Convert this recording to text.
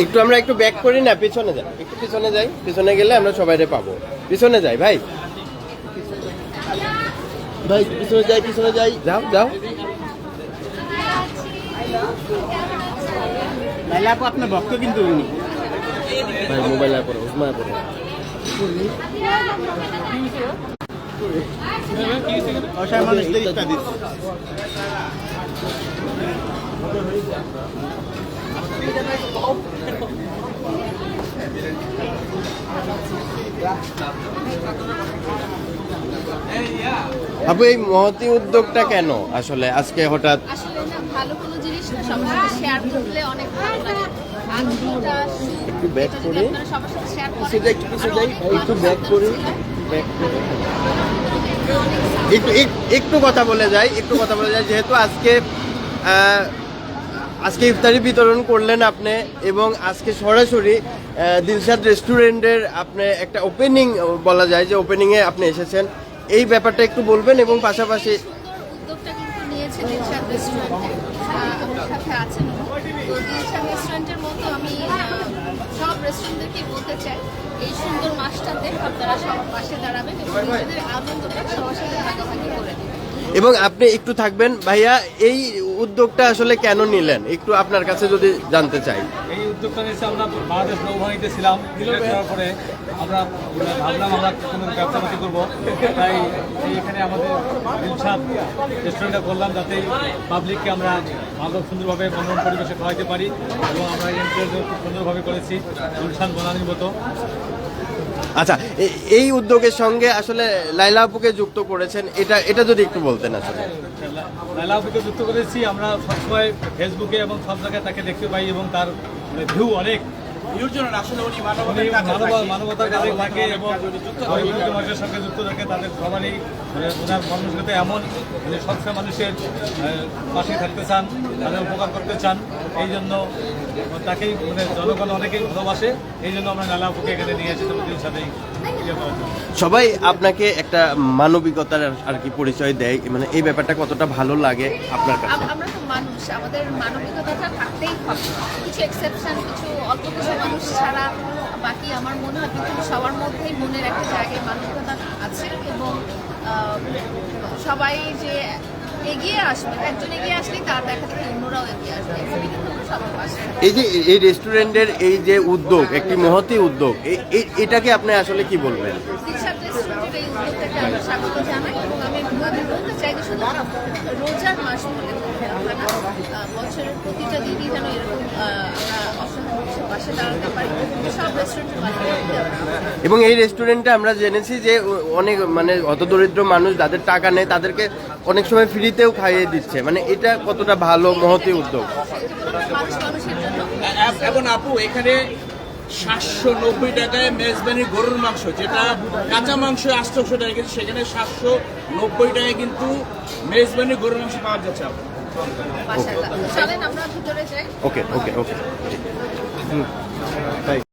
একটু আমরা একটু ব্যাক করি না, পিছনে যাই, একটু পিছনে যাই, পিছনে গেলে আমরা সবাইরে পাবো। পিছনে যাই ভাই, ভাই পিছনে যাই, পিছনে যাই, যাও যাও। আপনার ভক্ত কিন্তু ভাই মোবাইল আয় পড়ো, উসমায় পড়ো। অসহায় মানুষদের ইচ্ছা দিচ্ছে। আপু এই মহতি উদ্যোগটা কেন আসলে আজকে হঠাৎ? আসলে না, ভালো কোনো জিনিস না সবার সাথে শেয়ার করলে অনেক ভালো লাগে। একটু ব্যাক করে, সবার সাথে শেয়ার পিছনে যাই, একটু পিছনে যাই, একটু ব্যাক করে, ব্যাক করে একটু কথা বলে যাই, একটু কথা বলে যাই। যেহেতু আজকে ইফতারি বিতরণ করলেন আপনি, এবং আজকে সরাসরি দিলশাদ রেস্টুরেন্টের আপনি একটা ওপেনিং বলা যায় যে ওপেনিংয়ে আপনি এসেছেন, এই ব্যাপারটা একটু বলবেন। এবং পাশাপাশি উদ্যোগটা কিন্তু নিয়েছে দিলশাদ রেস্টুরেন্টে, আমার সাথে আছেন। তো দিলশাদ রেস্টুরেন্টের মতো আমি সব রেস্টুরেন্টদেরকে বলতে চাই, এই সুন্দর মাসটাতে আপনারা সবার পাশে দাঁড়াবেন এবং নিজেদের আনন্দটা সবার সাথে ভাগাভাগি করে দেবেন। এবং আপনি একটু থাকবেন ভাইয়া, এই উদ্যোগটা আসলে কেন নিলেন একটু আপনার কাছে যদি জানতে চাই। এই উদ্যোগটা নিয়েছে, আমরা বাংলাদেশ নৌবাহিনীতে ছিলাম, পরে আমরা ভাবলাম আমরা কোনো ব্যবসা পাতি করবো, তাই এইখানে আমাদের দিলশাদ রেস্টুরেন্টটা করলাম, যাতে পাবলিককে আমরা ভালো সুন্দরভাবে মনোরম পরিবেশে খাওয়াইতে পারি। এবং আমরা এন্টারটেইনমেন্ট খুব সুন্দরভাবে করেছি গুলশান বনানীর মতো। আচ্ছা, এই উদ্যোগের সঙ্গে আসলে লাইলা আপুকে যুক্ত করেছেন, এটা যদি একটু বলতেন। আসলে লাইলা আপুকে যুক্ত করেছি আমরা সবসময় ফেসবুকে এবং সব জায়গায় তাকে দেখতে পাই, এবং তার ভিউ অনেক মানবতার কাছে থাকে এবং মানুষের সঙ্গে যুক্ত থাকে। তাদের সবারই ওনার কর্মসূচিতে এমন সবসময় মানুষের পাশে থাকতে চান, তাদের উপকার করতে চান। এই জন্য তাকেই জনগণ অনেকেই ভালোবাসে, এই জন্য আমরা লাইলা আপুকে এখানে নিয়ে এসেছি ওদের সাথেই। সবাই আপনাকে একটা মানবিকতার আর কি পরিচয় দেয়, মানে এই ব্যাপারটা কতটা ভালো লাগে আপনার কাছে? আমরা তো মানুষ, আমাদের মানবিকতাটা থাকতেই হবে। কিছু এক্সেপশন, কিছু অল্প কিছু মানুষ ছাড়া বাকি আমার মনে হয় পৃথিবীর সবার মধ্যেই মনের একটা জায়গায় মানবিকতা আছে। এবং সবাই যে এগিয়ে আসবে, একজন এগিয়ে আসলেই তার দেখা থেকে অন্যরাও এগিয়ে আসবে। এখানে কিন্তু সবার পাশে। এই যে এই রেস্টুরেন্টের এই যে উদ্যোগ, একটি মহতি উদ্যোগ, এটাকে আপনি আসলে কি বলবেন? দিলশাদ রেস্টুরেন্টের এই উদ্যোগটাকে আমরা স্বাগত জানাই, এবং আমি বলতে চাই যে শুধু রোজার মাস বলে হয় না, বছরের প্রতিটা দিনই যেন এরকম আমরা অসহায় মানুষের পাশে দাঁড়াতে পারি। সব রেস্টুরেন্টের মালিক। এবং এই রেস্টুরেন্টে আমরা জেনেছি যে অনেক মানে হতদরিদ্র মানুষ যাদের টাকা নেই তাদেরকে অনেক সময় ফ্রিতেও খাইয়ে দিচ্ছে, মানে এটা কতটা ভালো মহতি উদ্যোগ। এখন আপু এখানে 790 টাকায় মেজবানি গরুর মাংস, যেটা কাঁচা মাংস 800 টাকা, কিন্তু সেখানে 790 টাকায় কিন্তু মেজবানি গরুর মাংস পাওয়া যাচ্ছে। চলেন আমরা ভিতরে যাই। ওকে ওকে ওকে।